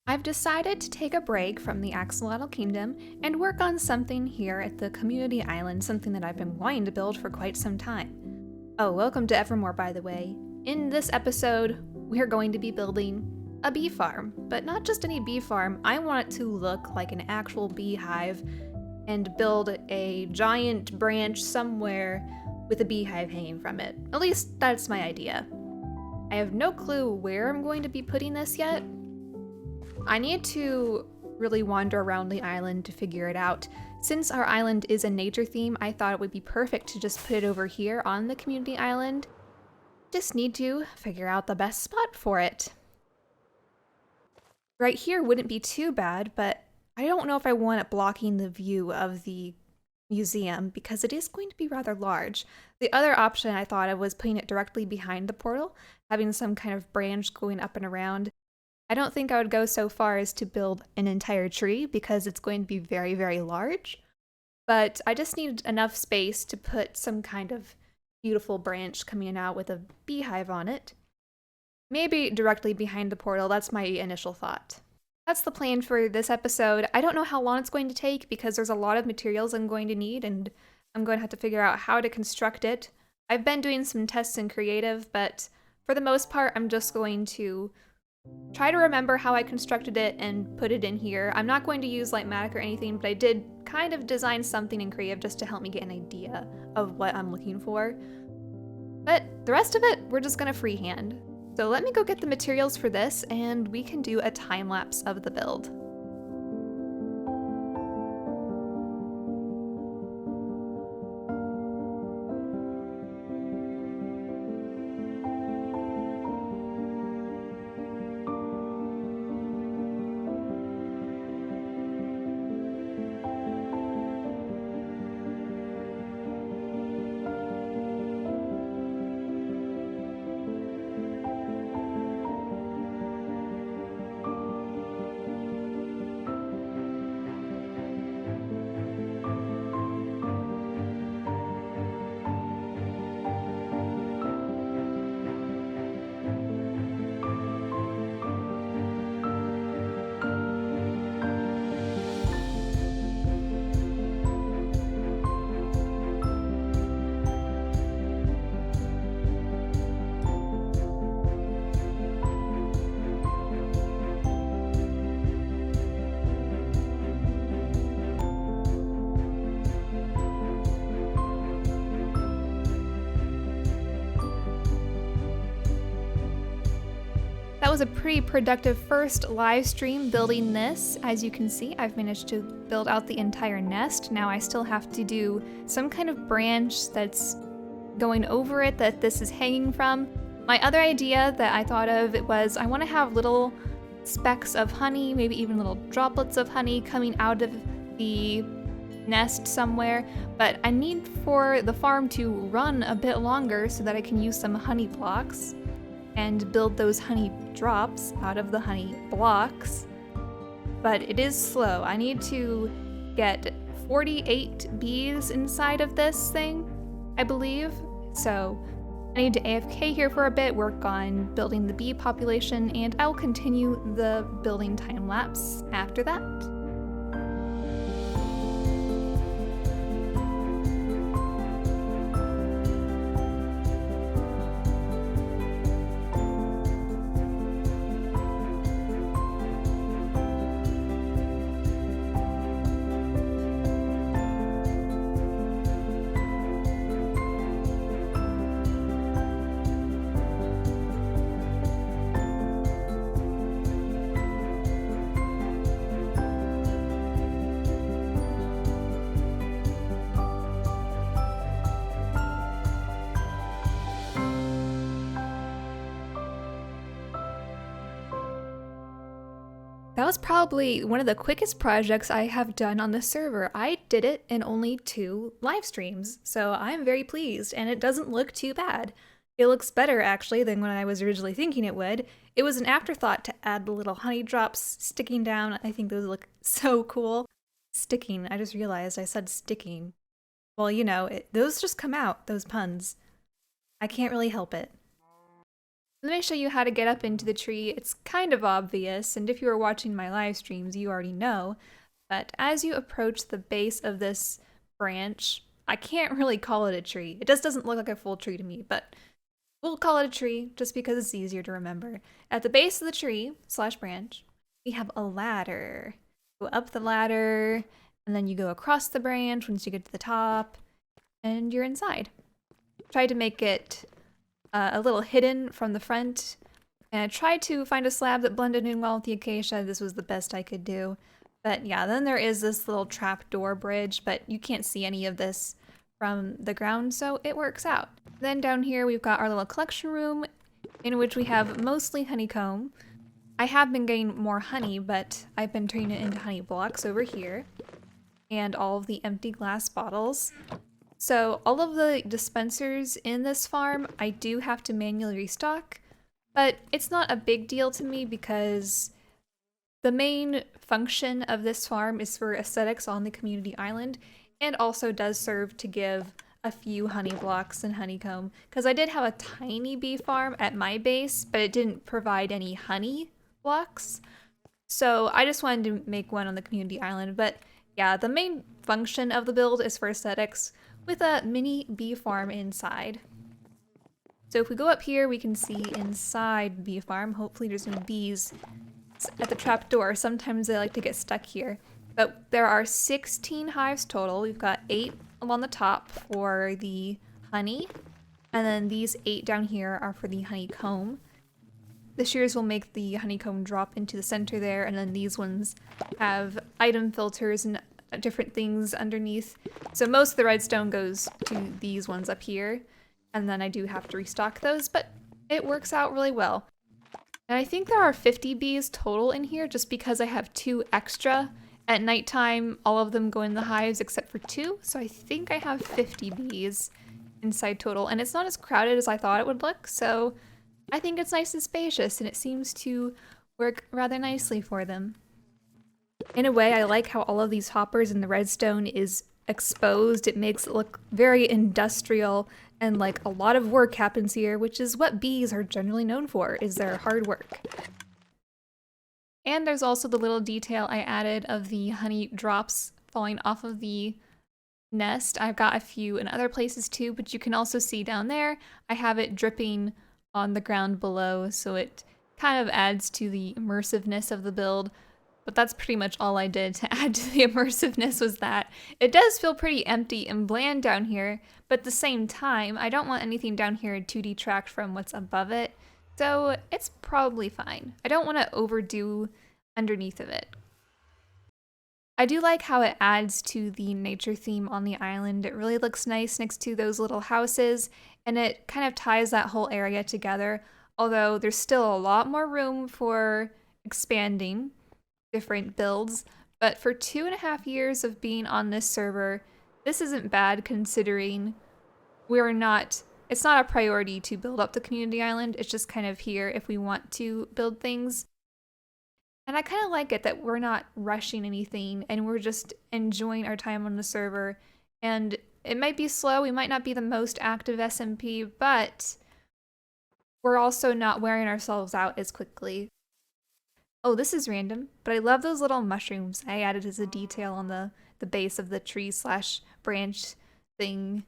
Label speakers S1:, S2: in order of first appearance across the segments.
S1: I've decided to take a break from the Axolotl Kingdom and work on something here at the Community Island, something that I've been wanting to build for quite some time. Oh, welcome to Evermoor, by the way. In this episode, we're going to be building a bee farm, but not just any bee farm. I want it to look like an actual beehive and build a giant branch somewhere with a beehive hanging from it. At least that's my idea. I have no clue where I'm going to be putting this yet. I need to really wander around the island to figure it out. Since our island is a nature theme, I thought it would be perfect to just put it over here on the community island. Just need to figure out the best spot for it. Right here wouldn't be too bad, but I don't know if I want it blocking the view of the museum because it is going to be rather large. The other option I thought of was putting it directly behind the portal, having some kind of branch going up and around. I don't think I would go so far as to build an entire tree because it's going to be very, very large, but I just need enough space to put some kind of beautiful branch coming out with a beehive on it. Maybe directly behind the portal, that's my initial thought. That's the plan for this episode. I don't know how long it's going to take because there's a lot of materials I'm going to need and I'm going to have to figure out how to construct it. I've been doing some tests in creative, but for the most part, I'm just going to try to remember how I constructed it and put it in here. I'm not going to use Lightmatic or anything, but I did kind of design something in creative just to help me get an idea of what I'm looking for. But the rest of it, we're just gonna freehand. So let me go get the materials for this and we can do a time lapse of the build. That was a pretty productive first live stream building this. As you can see, I've managed to build out the entire nest. Now I still have to do some kind of branch that's going over it that this is hanging from. My other idea that I thought of was I want to have little specks of honey, maybe even little droplets of honey coming out of the nest somewhere, but I need for the farm to run a bit longer so that I can use some honey blocks and build those honey drops out of the honey blocks. But it is slow. I need to get 48 bees inside of this thing, I believe. So I need to AFK here for a bit, work on building the bee population, and I'll continue the building time lapse after that. That was probably one of the quickest projects I have done on the server. I did it in only 2 live streams, so I'm very pleased, and it doesn't look too bad. It looks better, actually, than when I was originally thinking it would. It was an afterthought to add the little honey drops sticking down. I think those look so cool. Sticking, I just realized I said sticking. Well, you know, those just come out, those puns. I can't really help it. Let me show you how to get up into the tree. It's kind of obvious, and if you are watching my live streams, you already know. But as you approach the base of this branch, I can't really call it a tree. It just doesn't look like a full tree to me, but we'll call it a tree just because it's easier to remember. At the base of the tree slash branch, we have a ladder. Go up the ladder, and then you go across the branch once you get to the top, and you're inside. Try to make it a little hidden from the front, and I tried to find a slab that blended in well with the acacia. This was the best I could do. But yeah, then there is this little trapdoor bridge, but you can't see any of this from the ground, so it works out. Then down here we've got our little collection room in which we have mostly honeycomb. I have been getting more honey, but I've been turning it into honey blocks over here, and all of the empty glass bottles. So all of the dispensers in this farm, I do have to manually restock, but it's not a big deal to me because the main function of this farm is for aesthetics on the community island, and also does serve to give a few honey blocks and honeycomb, because I did have a tiny bee farm at my base, but it didn't provide any honey blocks. So I just wanted to make one on the community island, but yeah, the main function of the build is for aesthetics, with a mini bee farm inside. So if we go up here, we can see inside the bee farm. Hopefully there's no bees at the trap door. Sometimes they like to get stuck here. But there are 16 hives total. We've got 8 along the top for the honey, and then these 8 down here are for the honeycomb. The shears will make the honeycomb drop into the center there, and then these ones have item filters and different things underneath. So most of the redstone goes to these ones up here, and then I do have to restock those, but it works out really well. And I think there are 50 bees total in here just because I have 2 extra. At nighttime, all of them go in the hives except for 2, so I think I have 50 bees inside total, and it's not as crowded as I thought it would look, so I think it's nice and spacious, and it seems to work rather nicely for them. In a way, I like how all of these hoppers and the redstone is exposed. It makes it look very industrial, and like a lot of work happens here, which is what bees are generally known for, is their hard work. And there's also the little detail I added of the honey drops falling off of the nest. I've got a few in other places too, but you can also see down there, I have it dripping on the ground below, so it kind of adds to the immersiveness of the build. But that's pretty much all I did to add to the immersiveness, was that it does feel pretty empty and bland down here, but at the same time, I don't want anything down here to detract from what's above it, so it's probably fine. I don't want to overdo underneath of it. I do like how it adds to the nature theme on the island. It really looks nice next to those little houses, and it kind of ties that whole area together, although there's still a lot more room for expanding different builds. But for 2.5 years of being on this server, this isn't bad considering it's not a priority to build up the community island. It's just kind of here if we want to build things. And I kind of like it that we're not rushing anything and we're just enjoying our time on the server. And it might be slow, we might not be the most active SMP, but we're also not wearing ourselves out as quickly. Oh, this is random, but I love those little mushrooms I added as a detail on the base of the tree slash branch thing.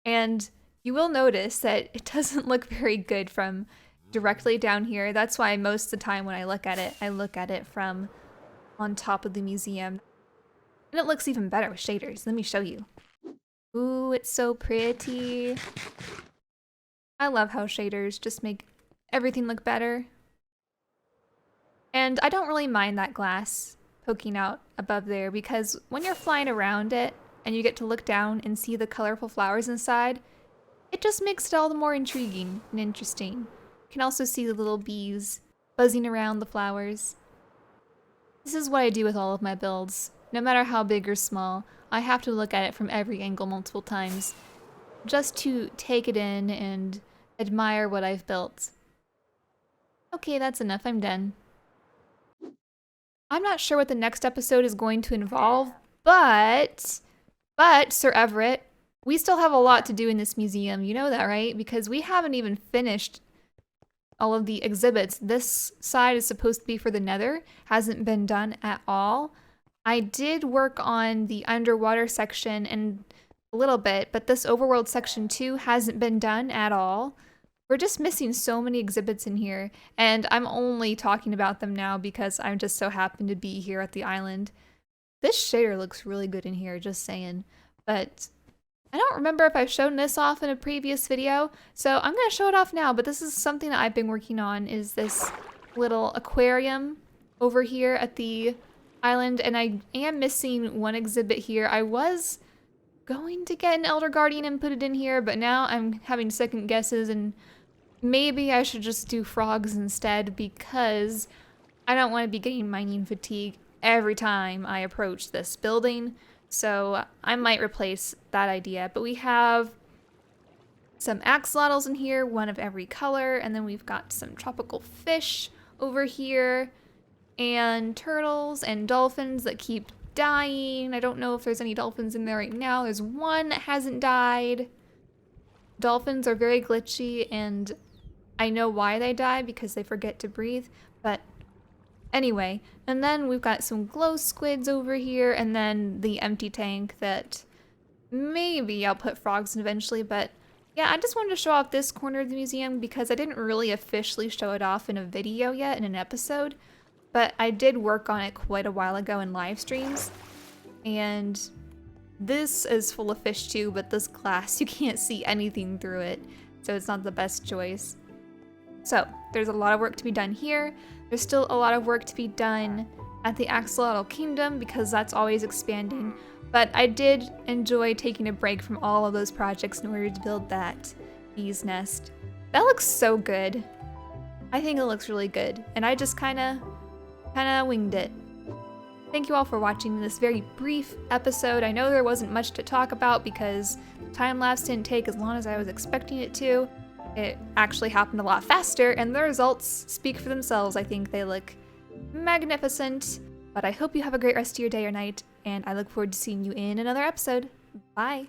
S1: And you will notice that it doesn't look very good from directly down here. That's why most of the time when I look at it from on top of the museum. And it looks even better with shaders. Let me show you. Ooh, it's so pretty. I love how shaders just make everything look better. And I don't really mind that glass poking out above there, because when you're flying around it and you get to look down and see the colorful flowers inside, it just makes it all the more intriguing and interesting. You can also see the little bees buzzing around the flowers. This is what I do with all of my builds. No matter how big or small, I have to look at it from every angle multiple times, just to take it in and admire what I've built. Okay, that's enough, I'm done. I'm not sure what the next episode is going to involve, but Sir Everett, we still have a lot to do in this museum. You know that, right? Because we haven't even finished all of the exhibits. This side is supposed to be for the Nether, hasn't been done at all. I did work on the underwater section and a little bit, but this overworld section too hasn't been done at all. We're just missing so many exhibits in here, and I'm only talking about them now because I'm just so happen to be here at the island. This shader looks really good in here, just saying. But I don't remember if I've shown this off in a previous video, so I'm going to show it off now, but this is something that I've been working on, is this little aquarium over here at the island, and I am missing one exhibit here. I was going to get an Elder Guardian and put it in here, but now I'm having second guesses, and maybe I should just do frogs instead because I don't want to be getting mining fatigue every time I approach this building. So I might replace that idea. But we have some axolotls in here, one of every color, and then we've got some tropical fish over here, and turtles and dolphins that keep dying. I don't know if there's any dolphins in there right now. There's one that hasn't died. Dolphins are very glitchy, and I know why they die, because they forget to breathe, but anyway. And then we've got some glow squids over here, and then the empty tank that maybe I'll put frogs in eventually, but yeah, I just wanted to show off this corner of the museum because I didn't really officially show it off in a video yet, in an episode, but I did work on it quite a while ago in live streams. And this is full of fish too, but this glass, you can't see anything through it, so it's not the best choice. So there's a lot of work to be done here. There's still a lot of work to be done at the Axolotl Kingdom because that's always expanding. But I did enjoy taking a break from all of those projects in order to build that bee's nest. That looks so good. I think it looks really good, and I just kinda winged it. Thank you all for watching this very brief episode. I know there wasn't much to talk about because the time lapse didn't take as long as I was expecting it to. It actually happened a lot faster, and the results speak for themselves. I think they look magnificent. But I hope you have a great rest of your day or night, and I look forward to seeing you in another episode. Bye!